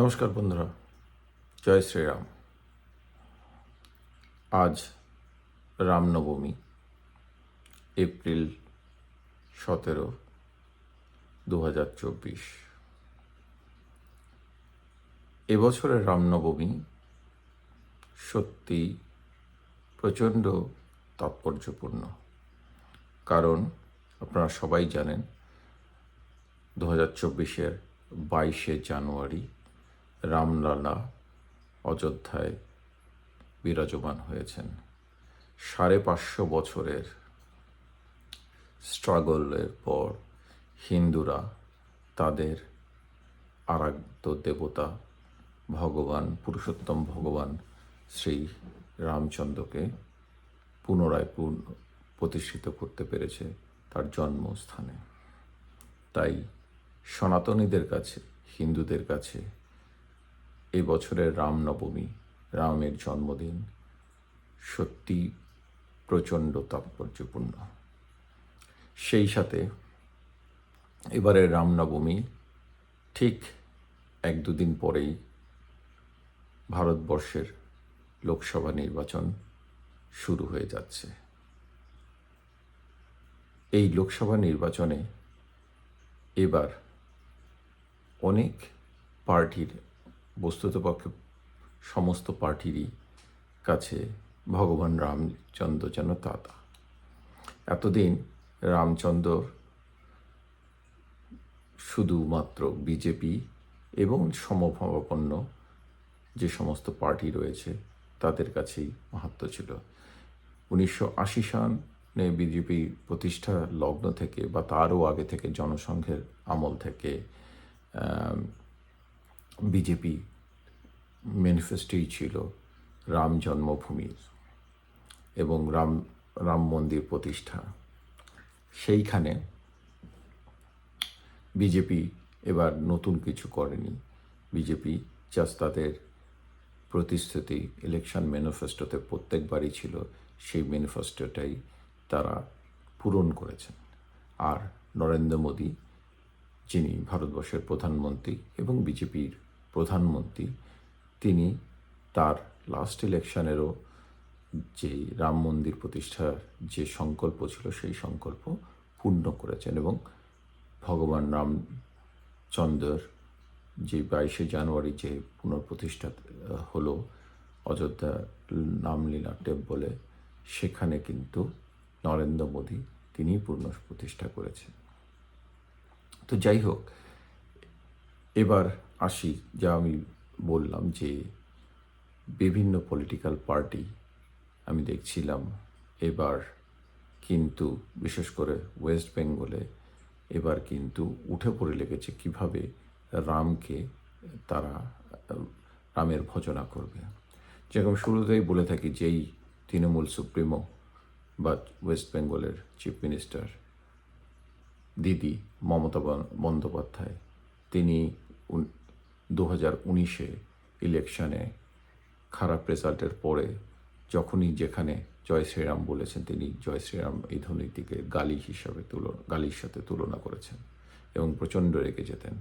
নমস্কার বন্ধুরা, জয় শ্রীরাম। আজ রামনবমী, এপ্রিল 17, 2024। এবছরের রামনবমী সত্যি প্রচণ্ড তাৎপর্যপূর্ণ, কারণ আপনারা সবাই জানেন 2024-এর 22শে জানুয়ারি রামলালা অযোধ্যায় বিরাজমান হয়েছেন। 550 বছরের স্ট্রাগলের পর হিন্দুরা তাদের আরাধ্য দেবতা ভগবান পুরুষোত্তম ভগবান শ্রী রামচন্দ্রকে পুনরায় প্রতিষ্ঠিত করতে পেরেছে তার জন্মস্থানে। তাই সনাতনীদের কাছে, হিন্দুদের কাছে এই বছরের রামনবমী, রামের জন্মদিন সত্যি প্রচণ্ড তাৎপর্যপূর্ণ। সেই সাথে এবারের রামনবমী ঠিক 1-2 দিন পরেই ভারতবর্ষের লোকসভা নির্বাচন শুরু হয়ে যাচ্ছে। এই লোকসভা নির্বাচনে এবার অনেক পার্টির, বস্তুতপক্ষে সমস্ত পার্টিরই কাছে ভগবান রামচন্দ্র যেন দাদা। এতদিন রামচন্দ্র শুধুমাত্র বিজেপি এবং সমভাবাপন্ন যে সমস্ত পার্টি রয়েছে তাদের কাছেই মাহাত্ম্য ছিল। 1980 সালে বিজেপি প্রতিষ্ঠা লগ্ন থেকে বা তারও আগে থেকে, জনসংঘের আমল থেকে বিজেপি ম্যানিফেস্টোই ছিল রাম জন্মভূমির এবং রাম মন্দির প্রতিষ্ঠা। সেইখানে বিজেপি এবার নতুন কিছু করেনি। বিজেপি জাস্ট তাদের প্রতিশ্রুতি ইলেকশন ম্যানিফেস্টোতে প্রত্যেকবারই ছিল, সেই ম্যানিফেস্টোটাই তারা পূরণ করেছেন। আর নরেন্দ্র মোদী, যিনি ভারতবর্ষের প্রধানমন্ত্রী এবং বিজেপির প্রধানমন্ত্রী, তিনি তার লাস্ট ইলেকশনেরও যে রাম মন্দির প্রতিষ্ঠার যে সংকল্প ছিল সেই সংকল্প পূর্ণ করেছেন এবং ভগবান রামচন্দ্রের যে 22শে জানুয়ারি যে পুনঃপ্রতিষ্ঠা হলো অযোধ্যা রামলীলা টেম্পলে, সেখানে কিন্তু নরেন্দ্র মোদী তিনি পূর্ণ প্রতিষ্ঠা করেছেন। তো যাই হোক, এবার আসি, যা আমি বললাম যে বিভিন্ন পলিটিক্যাল পার্টি আমি দেখছিলাম এবার কিন্তু বিশেষ করে ওয়েস্ট বেঙ্গলে এবার কিন্তু উঠে পড়ে লেগেছে কিভাবে রামকে তারা রামের ভজনা করবে। যেরকম শুরুতেই বলে থাকি, যেই তৃণমূল সুপ্রিমো বা ওয়েস্ট বেঙ্গলের চিফ মিনিস্টার দিদি মমতা বন্দ্যোপাধ্যায়, তিনি 2019-এ ইলেকশনে খারাপ রেজাল্টের পরে যখনই যেখানে জয় শ্রীরাম বলেছেন, তিনি জয় শ্রীরাম এই ধ্বনিটিকে গালির সাথে তুলনা করেছেন এবং প্রচণ্ড রেগে যেতেন।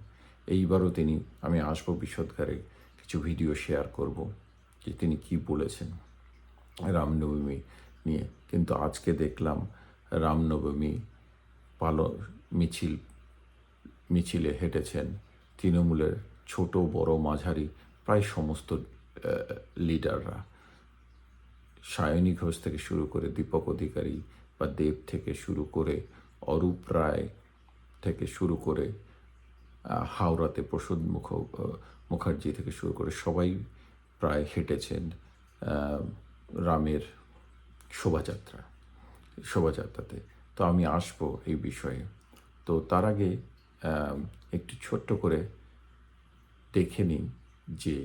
এইবারও তিনি, আমি আসবো বিশদকারে কিছু ভিডিও শেয়ার করব যে তিনি কি বলেছেন রামনবমী নিয়ে। কিন্তু আজকে দেখলাম রামনবমী মিছিলে হেঁটেছেন তৃণমূলের ছোট বড় মাঝারি প্রায় সমস্ত লিডাররা। সায়নী ঘোষ থেকে শুরু করে দীপক অধিকারী বা দেব থেকে শুরু করে অরূপ রায় থেকে শুরু করে হাওড়াতে প্রসূন মুখার্জি থেকে শুরু করে সবাই প্রায় হেঁটেছেন রামের শোভাযাত্রাতে। তো আমি আসবো এই বিষয়ে। তো তার আগে একটু ছোট্ট করে দেখে নিন যে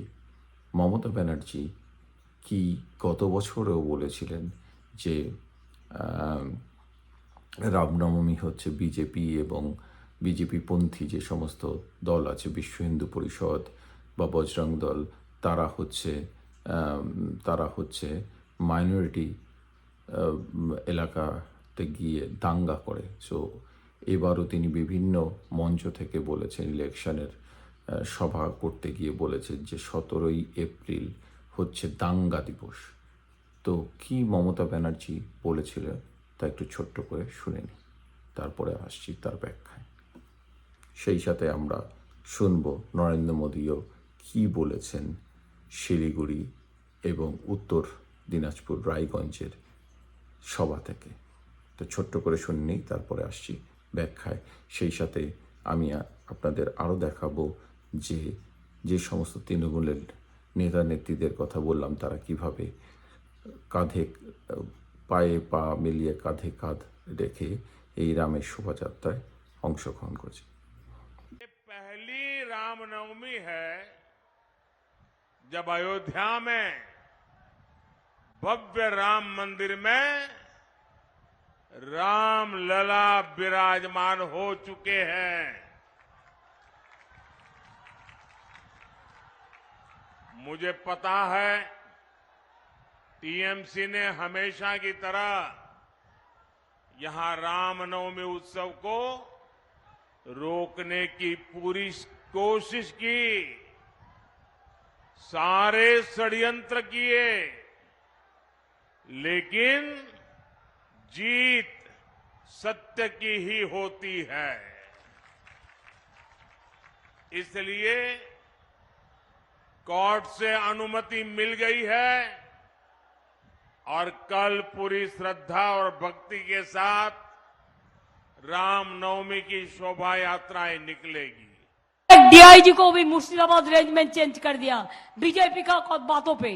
মমতা ব্যানার্জি কি গত বছরেও বলেছিলেন যে রামনবমী হচ্ছে বিজেপি এবং বিজেপিপন্থী যে সমস্ত দল আছে, বিশ্ব হিন্দু পরিষদ বা বজরং দল, তারা হচ্ছে মাইনরিটি এলাকাতে গিয়ে দাঙ্গা করে। সো এবারও তিনি বিভিন্ন মঞ্চ থেকে বলেছেন ইলেকশনের সভা করতে গিয়ে বলেছেন যে 17ই এপ্রিল হচ্ছে দাঙ্গা দিবস। তো কি মমতা ব্যানার্জি বলেছিল তা একটু ছোট্ট করে শুনে নিই, তারপরে আসছি তার ব্যাখ্যায়। সেই সাথে আমরা শুনব নরেন্দ্র মোদীও কি বলেছেন শিলিগুড়ি এবং উত্তর দিনাজপুর রায়গঞ্জের সভা থেকে। তো ছোট্ট করে শুনে নিই, তারপরে আসছি ব্যাখ্যায়। সেই সাথে আমি আপনাদের আরও দেখাবো যে যে সমস্ত তৃণমূলের নেতা নেত্রীদের কথা বললাম তারা কিভাবে কাঁধে পায়ে পা মিলিয়ে কাঁধে কাঁধ রেখে এই রামের শোভাযাত্রায় অংশগ্রহণ করছে। पहली रामनवमी है जब अयोध्या में भव्य राम मंदिर में राम लला विराजमान हो चुके हैं। मुझे पता है टीएमसी ने हमेशा की तरह यहां रामनवमी उत्सव को रोकने की पूरी कोशिश की, सारे षड्यंत्र किए, लेकिन जीत सत्य की ही होती है। इसलिए कोर्ट से अनुमति मिल गई है और कल पूरी श्रद्धा और भक्ति के साथ रामनवमी की शोभा यात्राएं निकलेगी। डीआईजी को भी मुर्शिदाबाद रेंज में चेंज कर दिया बीजेपी का बातों पे।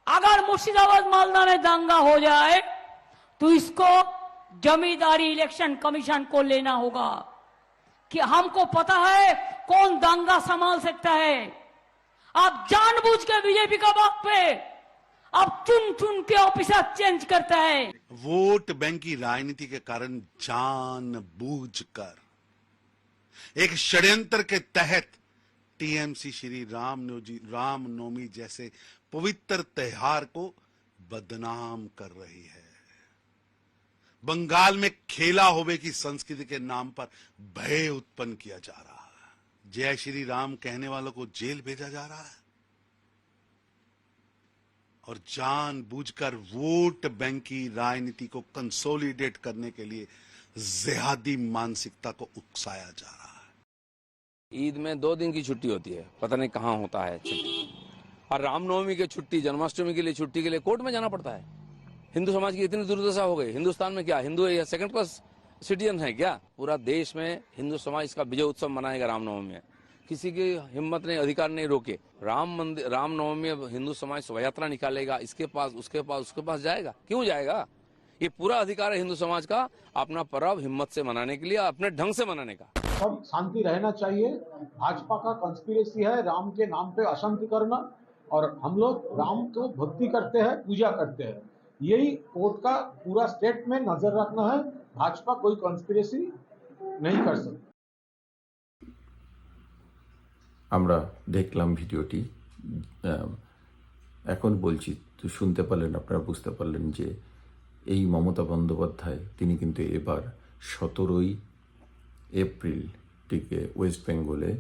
अगर मुर्शिदाबाद मालदा में दंगा हो जाए तो इसको जमींदारी इलेक्शन कमीशन को लेना होगा कि हमको पता है कौन दंगा संभाल सकता है। आप जानबूझ के बीजेपी का बात पे अब चुन चुन के ऑफिसर चेंज करता है। वोट बैंक की राजनीति के कारण जानबूझकर एक षड्यंत्र के तहत टीएमसी श्री रामनवमी जैसे पवित्र त्योहार को बदनाम कर रही है। बंगाल में खेला होवे की संस्कृति के नाम पर भय उत्पन्न किया जा रहा है। जय श्री राम कहने वालों को जेल भेजा जा रहा है और जानबूझकर वोट बैंक की राजनीति को कंसोलिडेट करने के लिए जिहादी मानसिकता को उकसाया जा रहा है। ईद में 2 दिन की छुट्टी होती है, पता नहीं कहाँ होता है छुट्टी। और रामनवमी की छुट्टी, जन्माष्टमी के लिए छुट्टी के लिए कोर्ट में जाना पड़ता है। हिंदू समाज की इतनी दुर्दशा हो गई। हिंदुस्तान में क्या हिंदू सेकंड क्लास सिटीजन है क्या? पूरा देश में हिंदू समाज इसका विजय उत्सव मनाएगा रामनवमी में। किसी की हिम्मत नहीं, अधिकार नहीं रोके। रामनवमी में हिंदू समाज शोभा यात्रा निकालेगा, इसके पास उसके पास जाएगा। क्यों जाएगा? ये पूरा अधिकार है हिंदू समाज का अपना पर्व हिम्मत से मनाने के लिए, अपने ढंग से मनाने का। सब शांति रहना चाहिए। भाजपा का कंस्पिरेसी है राम के नाम पे अशांति करना, और हम लोग राम को भक्ति करते हैं, पूजा करते हैं। यही कोर्ट का पूरा स्टेट में नजर रखना है। भाजपा कोई कंस्पिरेसी नहीं कर सकती। আমরা দেখলাম ভিডিওটি। এখন বলছি তো শুনতে পারলেন, আপনারা বুঝতে পারলেন যে এই মমতা বন্দ্যোপাধ্যায় তিনি কিন্তু এবার 17ই এপ্রিলটিকে ওয়েস্ট বেঙ্গলে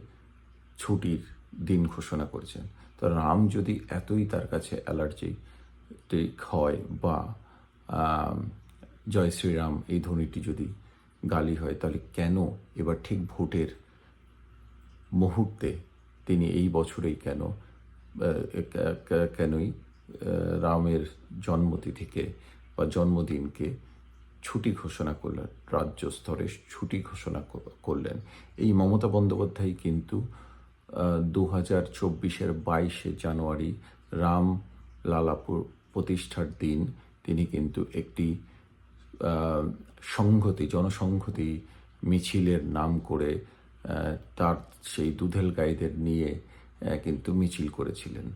ছুটির দিন ঘোষণা করেছেন। তো রাম যদি এতই তার কাছে অ্যালার্জিটিক হয় বা জয় শ্রীরাম এই ধ্বনিটি যদি গালি হয়, তাহলে কেন এবার ঠিক ভোটের মুহূর্তে তিনি এই বছরেই কেনই রামের জন্মতিথিকে বা জন্মদিনকে ছুটি ঘোষণা করলেন, রাজ্য স্তরে ছুটি ঘোষণা করলেন। এই মমতা বন্দ্যোপাধ্যায় কিন্তু 2024-এর 22শে জানুয়ারি রাম লালাপুর প্রতিষ্ঠার দিন তিনি কিন্তু একটি জনসংহতি মিছিলের নাম করে তার সেই দুধেল গাইদের নিয়ে কিন্তু মিছিল করেছিলেন।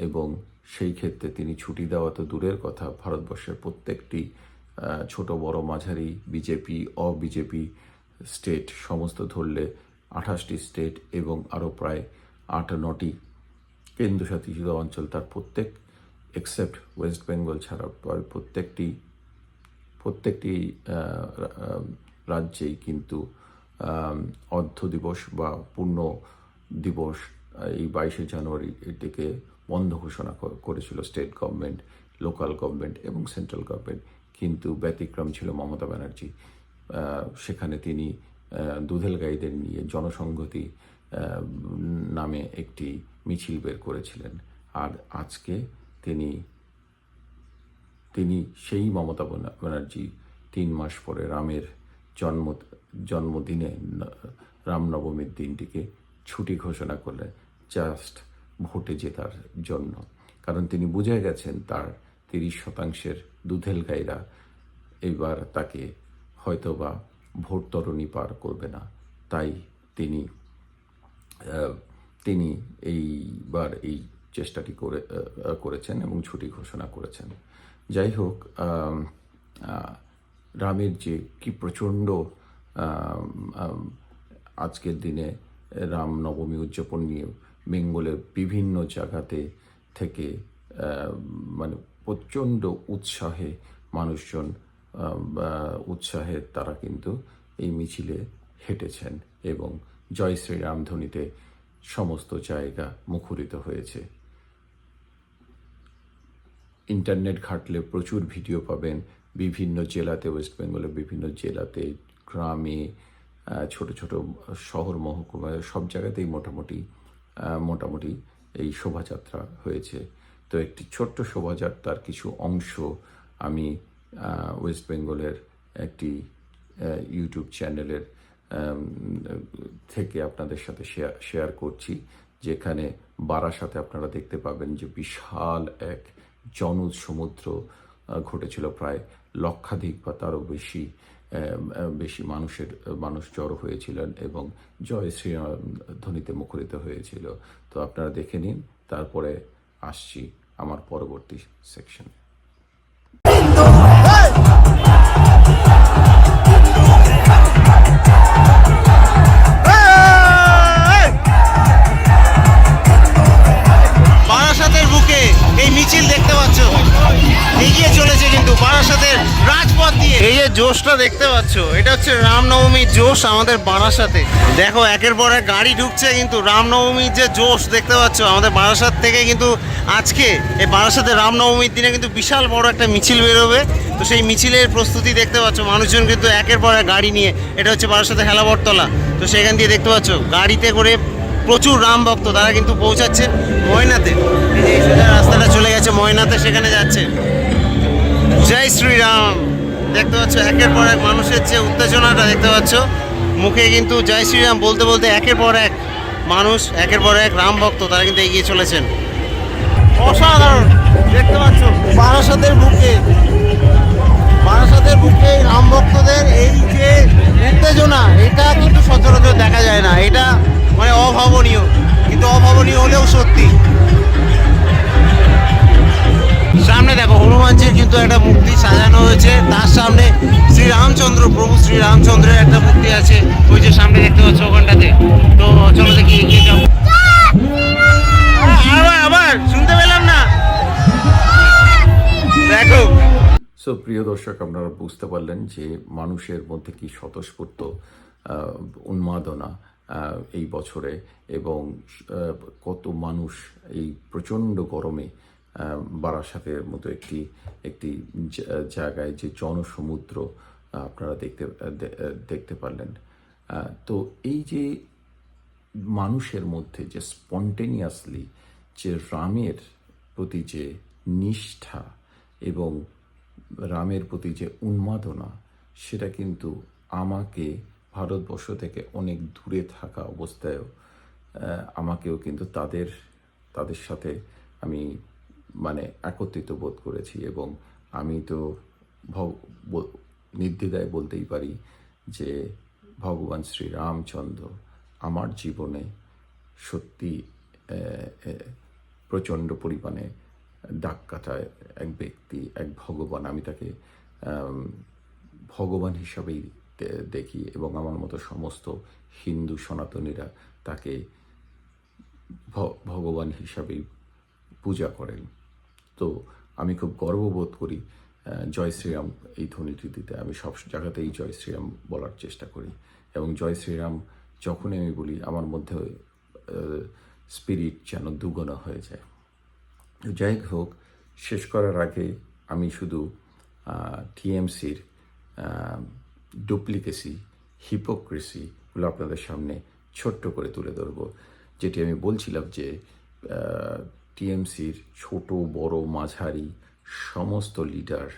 এবং সেই ক্ষেত্রে তিনি ছুটি দেওয়া তো দূরের কথা, ভারতবর্ষের প্রত্যেকটি ছোট বড় মাঝারি বিজেপি অবিজেপি স্টেট সমস্ত ধরলে 28টি স্টেট এবং আরও প্রায় 8-9টি কেন্দ্রশাসিত অঞ্চল, তার প্রত্যেক এক্সেপ্ট ওয়েস্ট বেঙ্গল ছাড়া প্রত্যেকটি রাজ্যেই কিন্তু অর্ধ দিবস বা পূর্ণ দিবস এই 22শে জানুয়ারি এটিকে বন্ধ ঘোষণা করেছিল স্টেট গভর্নমেন্ট, লোকাল গভর্নমেন্ট এবং সেন্ট্রাল গভর্নমেন্ট। কিন্তু ব্যতিক্রম ছিল মমতা ব্যানার্জি। সেখানে তিনি দুধেল গাইদের নিয়ে জনসংহতি নামে একটি মিছিল বের করেছিলেন। আর আজকে তিনি সেই মমতা ব্যানার্জি 3 মাস পরে রামের জন্মদিনে রামনবমীর দিনটিকে ছুটি ঘোষণা করলেন জাস্ট ভোটে জেতার জন্য। কারণ তিনি বুঝে গেছেন তার 30% দুধেল গাইরা এবার তাকে হয়তোবা ভোট তরণী পার করবে না। তাই তিনি এইবার এই চেষ্টাটি করেছেন এবং ছুটি ঘোষণা করেছেন। যাই হোক, রামের যে কি প্রচণ্ড আজকের দিনে রামনবমী উদযাপন নিয়ে বেঙ্গলের বিভিন্ন জায়গাতে থেকে মানে প্রচণ্ড উৎসাহে মানুষজন তারা কিন্তু এই মিছিলে হেঁটেছেন এবং জয় শ্রীরাম ধ্বনিতে সমস্ত জায়গা মুখরিত হয়েছে। ইন্টারনেট ঘাটলে প্রচুর ভিডিও পাবেন বিভিন্ন জেলাতে, ওয়েস্ট বেঙ্গলের বিভিন্ন জেলাতে, গ্রামে, ছোট ছোট শহর মহকুমায়, সব জায়গাতেই মোটামুটি এই শোভাযাত্রা হয়েছে। তো একটি ছোট্ট শোভাযাত্রার কিছু অংশ আমি ওয়েস্ট বেঙ্গলের একটি ইউটিউব চ্যানেলের থেকে আপনাদের সাথে শেয়ার করছি, যেখানে বারাসাতে আপনারা দেখতে পাবেন যে বিশাল এক জনজ সমুদ্র ঘটেছিল। প্রায় লক্ষাধিক বা তারও বেশি মানুষ জড়ো হয়েছিলেন এবং জয় শ্রীরাম ধ্বনিতে মুখরিত হয়েছিল। তো আপনারা দেখে নিন, তারপরে আসছি আমার পরবর্তী সেকশনে। বারাসাতের বুকে এই মিছিল দেখতে পাচ্ছ, এগিয়ে চলেছে কিন্তু বারাসাতের রাজপথ দিয়ে। এই যে জোশটা দেখতে পাচ্ছ, এটা হচ্ছে রামনবমীর জোশ আমাদের বারাসাতে। দেখো একের পর এক গাড়ি ঢুকছে, কিন্তু রামনবমীর যে জোশ দেখতে পাচ্ছ আমাদের বারাসাত থেকে, কিন্তু আজকে এই বারাসাতে রামনবমীর দিনে কিন্তু বিশাল বড় একটা মিছিল বেরোবে। তো সেই মিছিলের প্রস্তুতি দেখতে পাচ্ছ, মানুষজন কিন্তু একের পর এক গাড়ি নিয়ে, এটা হচ্ছে বারাসাতে হেলাবরতলা। তো সেখান দিয়ে দেখতে পাচ্ছ গাড়িতে করে প্রচুর রাম ভক্ত তারা কিন্তু পৌঁছাচ্ছে ময়নাতে। এই সোজা রাস্তাটা চলে গেছে ময়নাতে, সেখানে যাচ্ছে। জয় শ্রীরাম দেখতে পাচ্ছ, একের পর এক মানুষের যে উত্তেজনাটা দেখতে পাচ্ছ, মুখে কিন্তু জয় শ্রীরাম বলতে বলতে একের পর এক মানুষ, একের পর এক রাম ভক্ত তারা কিন্তু এগিয়ে চলেছেন। অসাধারণ দেখতে পাচ্ছ বারাসাতের বুকে রাম ভক্তদের এই যে উত্তেজনা, এটা কিন্তু সচরাচর দেখা যায় না। এটা মানে অভাবনীয়, কিন্তু অভাবনীয় হলেও সত্যি। সামনে দেখো হনুমানজির কিন্তু একটা মূর্তি সাজানো হয়েছে, তার সামনে প্রভু শ্রীরামচন্দ্রের একটা মূর্তি আছে, ওই যে সামনে দেখতে পাচ্ছ ওখানটাতে। তো চলো দেখি এগিয়ে যাও। আবার শুনতে পেলাম না, দেখো। সো প্রিয় দর্শক, আপনারা বুঝতে পারলেন যে মানুষের মধ্যে কি স্বতঃস্ফূর্ত উন্মাদনা এই বছরে, এবং কত মানুষ এই প্রচণ্ড গরমে বারাসাতের মতো একটি জায়গায় যে জনসমুদ্র আপনারা দেখতে পারলেন। তো এই যে মানুষের মধ্যে যে স্পন্টেনিয়াসলি যে রামের প্রতি যে নিষ্ঠা এবং রামের প্রতি যে উন্মাদনা, সেটা কিন্তু আমাকে ভারতবর্ষ থেকে অনেক দূরে থাকা অবস্থায়ও আমাকেও কিন্তু তাদের সাথে আমি মানে একত্রিত বোধ করেছি। এবং আমি তো নির্দ্বিধায় বলতেই পারি যে ভগবান শ্রীরামচন্দ্র আমার জীবনে সত্যি প্রচণ্ড পরিমাণে দাগ কাটায় এক ব্যক্তি, এক ভগবান। আমি তাকে ভগবান হিসাবেই দেখি এবং আমার মতো সমস্ত হিন্দু সনাতনীরা তাকে ভগবান হিসাবেই পূজা করেন। তো আমি খুব গর্ববোধ করি জয় শ্রীরাম এই ধ্বনিটি দিতে। আমি সব জায়গাতেই জয় শ্রীরাম বলার চেষ্টা করি। এবং জয় শ্রীরাম যখনই আমি বলি আমার মধ্যে স্পিরিট যেন দুগুণ হয়ে যায়। যাই হোক, শেষ করার আগে আমি শুধু টিএমসির ডুপ্লিকেসি, হিপোক্রেসিগুলো আপনাদের সামনে ছোট্ট করে তুলে ধরব। যেটি আমি বলছিলাম যে টিএমসির ছোট বড় মাঝারি সমস্ত লিডার,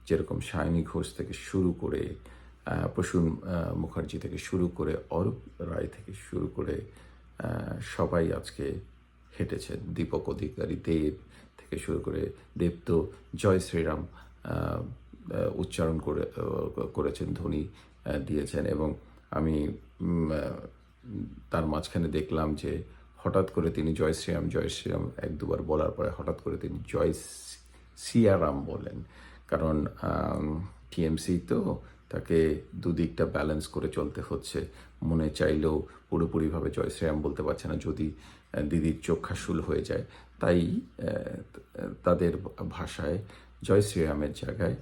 যেরকম সায়নী ঘোষ থেকে শুরু করে প্রসূন মুখার্জি থেকে শুরু করে অরূপ রায় থেকে শুরু করে সবাই আজকে হেঁটেছেন। দীপক অধিকারী, দেব থেকে শুরু করে দেব তো জয় শ্রীরাম উচ্চারণ করেছেন, ধ্বনি দিয়েছেন। এবং আমি তার মাঝখানে দেখলাম যে হঠাৎ করে তিনি জয় শ্রীরাম এক দুবার বলার পরে হঠাৎ করে তিনি জয় সিয়ারাম বলেন। কারণ টিএমসি তো তাকে দুদিকটা ব্যালেন্স করে চলতে হচ্ছে। মনে চাইলেও পুরোপুরিভাবে জয় শ্রীরাম বলতে পারছে না, যদি দিদির চক্ষাশুল হয়ে যায়। তাই তাদের ভাষায় জয় শ্রীরামের জায়গায়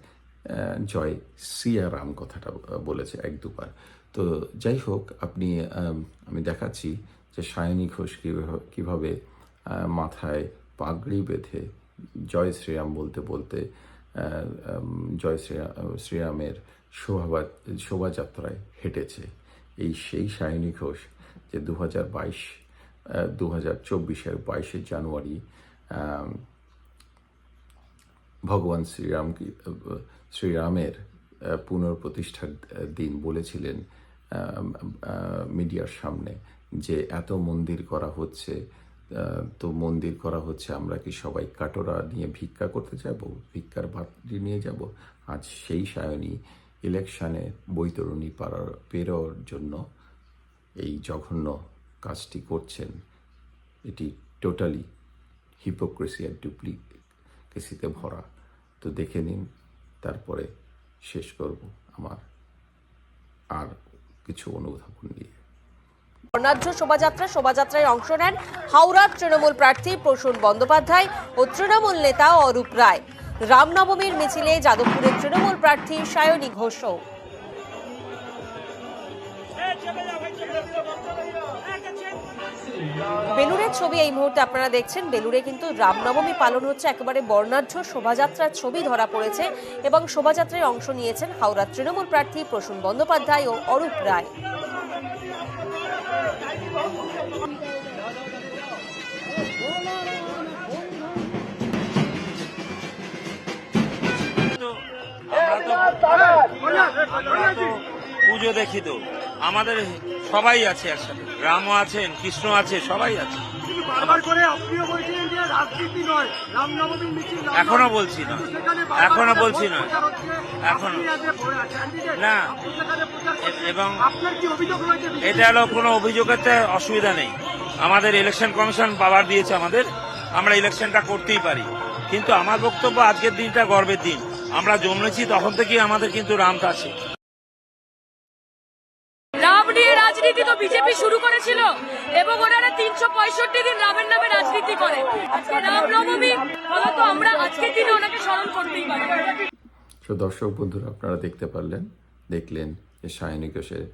জয় সিয়ারাম কথাটা বলেছে এক দুবার। তো যাই হোক, আমি দেখাচ্ছি যে সায়নী ঘোষ কীভাবে মাথায় পাগড়ি বেঁধে জয় শ্রীরাম বলতে বলতে জয় শ্রীরামের শোভাযাত্রায় হেঁটেছে। সেই সায়নী ঘোষ যে 2024-এর 22শে জানুয়ারি ভগবান শ্রীরামের পুনঃপ্রতিষ্ঠার দিন বলেছিলেন মিডিয়ার সামনে যে এত মন্দির করা হচ্ছে, তো মন্দির করা হচ্ছে, আমরা কি সবাই কাটোরা নিয়ে ভিক্ষা করতে যাব, ভিক্ষার বাতি নিয়ে যাব? আজ সেই সায়নী ইলেকশনে বৈতরণী পেরোর জন্য এই জঘন্য কাজটি করছেন। এটি টোটালি হিপোক্রেসি আর ডুপ্লিকেসিতে ভরা। তো দেখে নিন, তারপরে শেষ করব আমার আর কিছু অনুধাবন নিয়ে। বর্ণাঢ্য শোভাযাত্রায় অংশ নেন হাওড়ার তৃণমূল প্রার্থী প্রসূন বন্দ্যোপাধ্যায় ও তৃণমূল নেতা অরূপ রায়। রামনবমীর মিছিলে যাদবপুরের তৃণমূল প্রার্থী সায়নী ঘোষও। বেলুড়ের ছবি এই মুহূর্তে আপনারা দেখছেন। বেলুড়ে কিন্তু রামনবমী পালন হচ্ছে, একেবারে বর্ণাঢ্য শোভাযাত্রার ছবি ধরা পড়েছে এবং শোভাযাত্রায় অংশ নিয়েছেন হাওড়ার তৃণমূল প্রার্থী প্রসূন বন্দ্যোপাধ্যায় ও অরূপ রায়। পুজো দেখি তো আমাদের সবাই আছে একসাথে, রামও আছেন, কৃষ্ণ আছে, সবাই আছে। এখনো বলছি না না, এবং এটা হলো কোনো অভিযোগের অসুবিধা নেই। আমাদের ইলেকশন কমিশন পাওয়ার দিয়েছে আমাদের, আমরা ইলেকশনটা করতেই পারি। কিন্তু আমার বক্তব্য, আজকের দিনটা গর্বের দিন। আমরা জন্মেছি তখন থেকেই আমাদের কিন্তু রামটা আছে। রাম নিয়ে রাজনীতি তো বিজেপি শুরু করেছিল এবং ওনারা 365 দিন রামের নামে রাজনীতি করে। আজকে রামনবমী, ফলত আমরা আজকের দিনে ওনাকে স্মরণ করতেই পারি। তো দর্শক বন্ধুরা, আপনারা দেখলেন যে সায়নী ঘোষের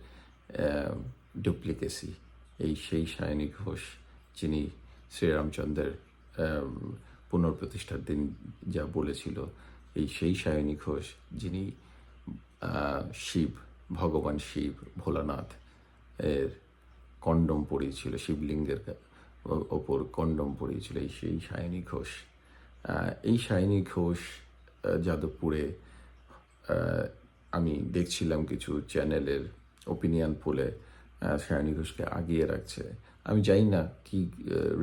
ডুপ্লিকেসি। সেই সায়নী ঘোষ যিনি শ্রীরামচন্দ্রের পুনঃপ্রতিষ্ঠার দিন যা বলেছিল, সেই সায়নী ঘোষ যিনি ভগবান শিব, ভোলানাথ এর কন্ডম পরিয়েছিল, শিবলিঙ্গের ওপর কন্ডম পরিয়েছিল, সেই সায়নী ঘোষ। এই সায়নী ঘোষ যাদবপুরে আমি দেখছিলাম কিছু চ্যানেলের ওপিনিয়ন পোলে সায়নী ঘোষকে আগিয়ে রাখছে। আমি জানি না কি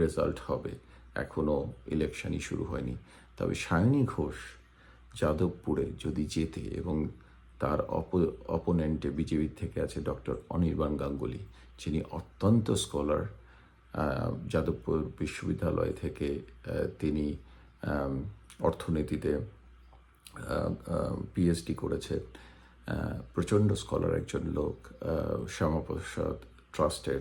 রেজাল্ট হবে, এখনও ইলেকশনই শুরু হয়নি। তবে সায়নী ঘোষ যাদবপুরে যদি জেতে এবং তার অপোনেন্টে বিজেপি থেকে আছে ডক্টর অনির্বাণ গাঙ্গুলি, যিনি অত্যন্ত স্কলার, যাদবপুর বিশ্ববিদ্যালয় থেকে তিনি অর্থনীতিতে পিএইচডি করেছেন, প্রচণ্ড স্কলার একজন লোক। শ্যামাপ্রসাদ ট্রাস্টের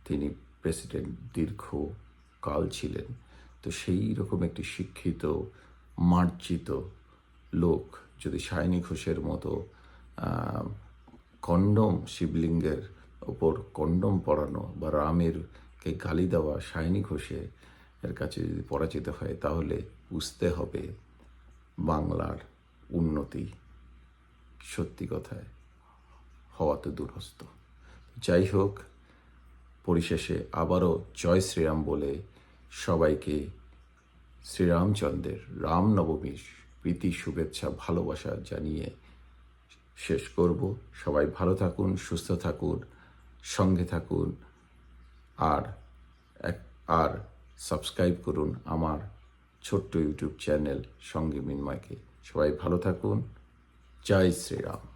তিনি প্রেসিডেন্ট দীর্ঘকাল ছিলেন। তো সেই রকম একটি শিক্ষিত, মার্জিত লোক যদি সায়নী ঘোষের মতো কন্ডম শিবলিঙ্গের ওপর কন্ডম পরানো বা রামের কে গালি দেওয়া সায়নী ঘোষে এর কাছে যদি পরাজিত হয়, তাহলে বুঝতে হবে বাংলার উন্নতি সত্যি কথায় হওয়া তো দূরস্থ। যাই হোক, পরিশেষে আবারও জয় শ্রীরাম বলে সবাইকে শ্রীরামচন্দ্রের রামনবমীর প্রীতি, শুভেচ্ছা, ভালোবাসা জানিয়ে শেষ করব। সবাই ভালো থাকুন, সুস্থ থাকুন, সঙ্গে থাকুন, আর সাবস্ক্রাইব করুন আমার ছোট্ট ইউটিউব চ্যানেল সঙ্গে মিনময়কে। সবাই ভালো থাকুন। জয় শ্রীরাম।